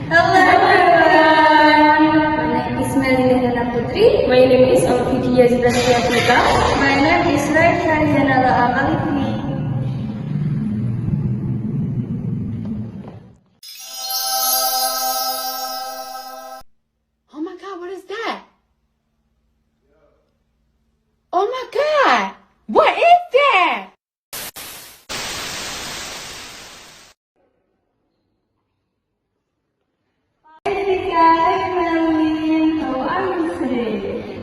Hello everyone! My name is Melina Putri. My name is Alfidia Zidasyafika. My name is Raisha Janala Akalifi. Oh my God, what is that? Oh my God, what is that? Hi Rika, hi Melvin. How are you today?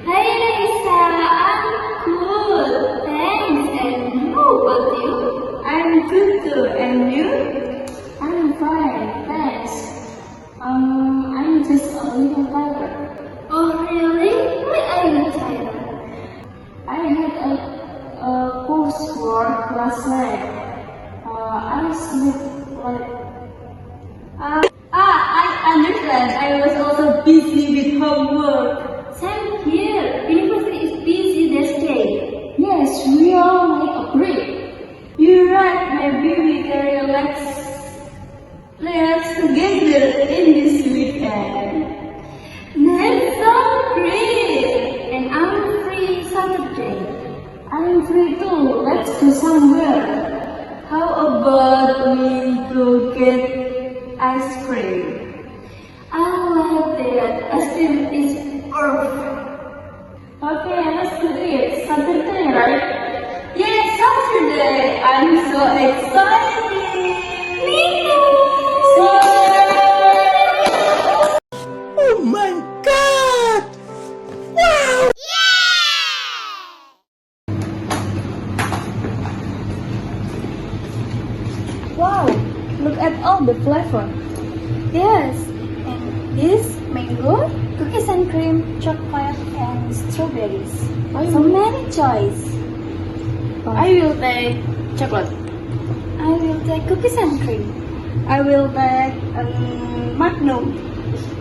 Hi Lisa, I'm cool. Thanks. And how about you? I'm good too. And you? I'm fine. Thanks. I'm just a little tired. Oh really? Why are you tired? I had a coursework last night. I sleep like. I understand. I was also busy with homework. Same here. University is busy this day. Yes, we all need a break. You're right. Maybe we can relax together in this weekend. That's so great. And I'm free Saturday. I'm free too. Let's go somewhere. How about we go get ice cream? I like that. Ice cream is perfect. Okay, let's do it. Saturday, right? Yes, Saturday. I'm so excited. Me too. Oh my God! Wow! Wow, look at all the flavor. Yes, and this mango, cookies and cream, chocolate, and strawberries. So many choice. I will take chocolate. I will take cookies and cream. I will take Magnum.